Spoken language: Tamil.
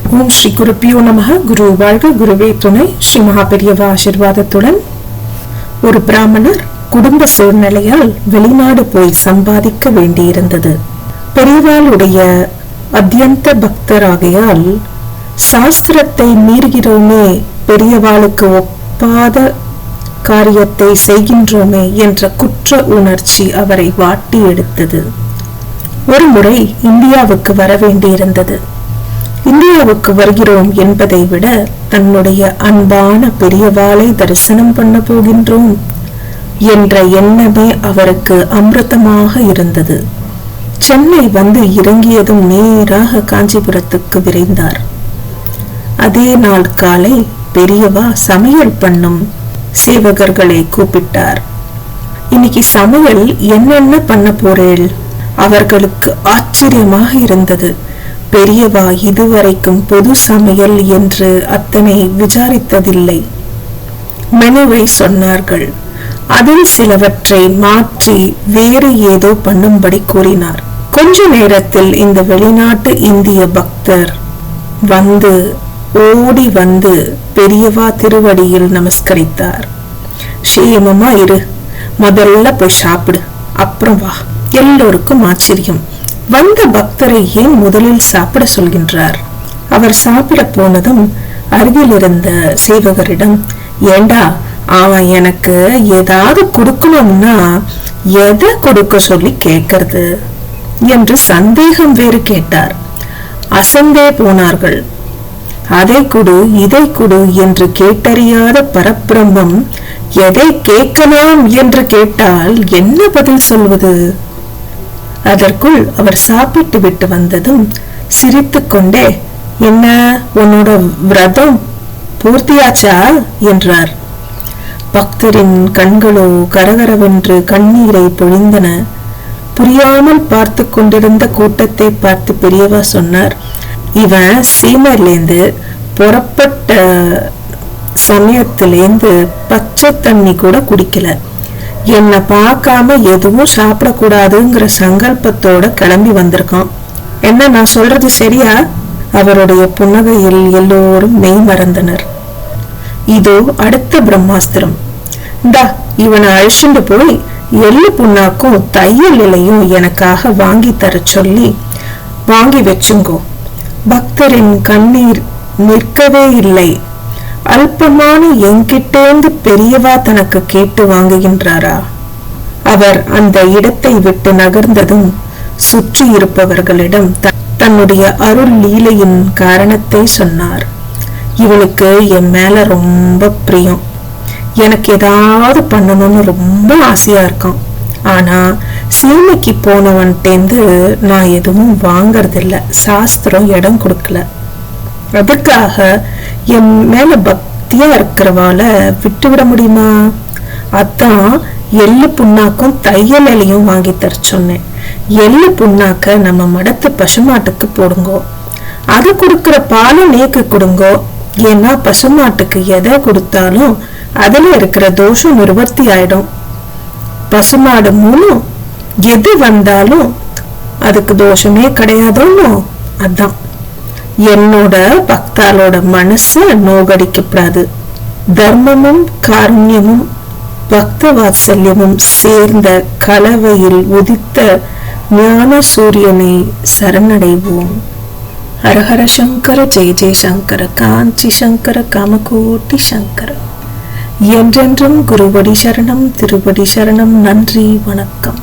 ஓம் ஸ்ரீ குருப்பியோ நமஹ. குரு வாழ்க, குருவே துணை. ஸ்ரீ மகா பெரியவா ஆசீர்வாதத்துடன் ஒரு பிராமணர் குடும்ப சூழ்நிலையால் வெளிநாடு போய் சம்பாதிக்க வேண்டியிருந்தது. பெரியவாளுடைய அத்தியந்த பக்தராகையால் சாஸ்திரத்தை மீறுகிறோமே, பெரியவாளுக்கு ஒப்பாத காரியத்தை செய்கின்றோமே என்ற குற்ற உணர்ச்சி அவரை வாட்டி எடுத்தது. ஒரு முறை இந்தியாவுக்கு வர வேண்டியிருந்தது. இந்தியாவுக்கு வருகிறோம் என்பதை விட தன்னுடைய அன்பான பெரியவாளை தரிசனம் பண்ண போகின்றோம் என்ற எண்ணமே அவருக்கு அமிர்தமாக இருந்தது. சென்னை வந்து இறங்கியதும் நேராக காஞ்சிபுரத்துக்கு விரைந்தார். அதே நாள் காலை பெரியவா சமையல் பண்ணும் சேவகர்களை கூப்பிட்டார். இன்னைக்கு சமையல் என்னென்ன பண்ண போறேள்? அவர்களுக்கு ஆச்சரியமாக இருந்தது. பெரியவா இதுவரைக்கும் பொது சமையல் என்று அத்தனை விசாரித்ததில்லை. மெனுவை சொன்னார்கள். அதில் சிலவற்றை மாற்றி வேறு ஏதோ பண்ணும்படி கூறினார். கொஞ்ச நேரத்தில் இந்த வெளிநாட்டு இந்திய பக்தர் ஓடி வந்து பெரியவா திருவடியில் நமஸ்கரித்தார். ஷேமமா இரு, முதல்ல போய் சாப்பிடு, அப்புறம் வா. எல்லோருக்கும் ஆச்சரியம். வந்த பக்தரை ஏன் முதலில் சாப்பிட சொல்கின்றார்? அவர் சாப்பிட போனதும் அருகில் இருந்த சேவகரிடம், ஏண்டா அவன் எனக்கு ஏதாவது கொடுக்கணும்னா எதை கொடுக்க சொல்லி கேட்கறது என்று சந்தேகம் வேறு கேட்டார். அசந்தே போனார்கள். அதை கொடு, இதை கொடு என்று கேட்டறியாத பரபிரம்மம் எதை கேட்கலாம் என்று கேட்டால் என்ன பதில் சொல்வது? அதற்குள் அவர் சாப்பிட்டு விட்டு வந்ததும் சிரித்து கொண்டே, என்ன உன்னோட விரதம் பூர்த்தியாச்சா என்றார். பக்தரின் கண்களோ கரகரவென்று கண்ணீரை பொழிந்தன. புரியாமல் பார்த்து கொண்டிருந்த கூட்டத்தை பார்த்து பெரியவா சொன்னார், இவன் சீமையிலேந்து புறப்பட்ட சமயத்திலேந்து பச்சை தண்ணி கூட குடிக்கல. என்னை பார்க்காம எதுவும் சாப்பிடக்கூடாதுங்கிற சங்கல்பத்தோட கிளம்பி வந்திருக்கான். என்ன நான் சொல்றது சரியா? அவருடைய புன்னகையில் எல்லோரும் மெய் மறந்தனர். இதோ அடுத்த பிரம்மாஸ்திரம். இந்தா, இவனை அழிச்சுண்டு போய் எள்ளு புண்ணாக்கும் தையல் இலையும் எனக்காக வாங்கி தர சொல்லி வாங்கி வச்சுங்கோ. பக்தரின் கண்ணீர் நிற்கவே இல்லை. அல்பமான என்கிட்டேந்து பெரியவா தனக்கு கேட்டு வாங்குகின்றாரா? அவர் அந்த இடத்தை விட்டு நகர்ந்ததும் சுற்றி இருப்பவர்களிடம் தன்னுடைய அருள் லீலையின் காரணத்தை சொன்னார். இவளுக்கு என் மேல ரொம்ப பிரியம். எனக்கு ஏதாவது பண்ணணும்னு ரொம்ப ஆசையா இருக்கும். ஆனா சீமைக்கு போனவன்ட்டேந்து நான் எதுவும் வாங்கறதில்ல. சாஸ்திரம் இடம் கொடுக்கல. அதுக்காக என் மேல பக்தியா இருக்கிறவால விட்டு விட முடியுமா? அதான் எள்ளு புண்ணாக்கும் தையல் இலையும் வாங்கி தர சொன்னேன். எள்ளு புண்ணாக்க நம்ம மடத்து பசுமாட்டுக்கு போடுங்கோ. அது கொடுக்கிற பாலை நேக்கு கொடுங்கோ. ஏன்னா பசுமாட்டுக்கு எதை கொடுத்தாலும் அதுல இருக்கிற தோஷம் நிவர்த்தி ஆயிடும். பசுமாடு மூலம் எது வந்தாலும் அதுக்கு தோஷமே கிடையாதோன்னு. அதான் என்னோட பக்தாலோட மனசு நோகடிக்கப்படாது. தர்மமும் காருண்யமும் பக்த வாத்சல்யமும் சேர்ந்த கலவையில் உதித்த ஞான சூரியனை சரணடைவோம். ஹரஹர சங்கர, ஜெய ஜெய சங்கர, காஞ்சி சங்கர, காமகோட்டி சங்கர. என்றென்றும் குருவடி சரணம், திருவடி சரணம். நன்றி, வணக்கம்.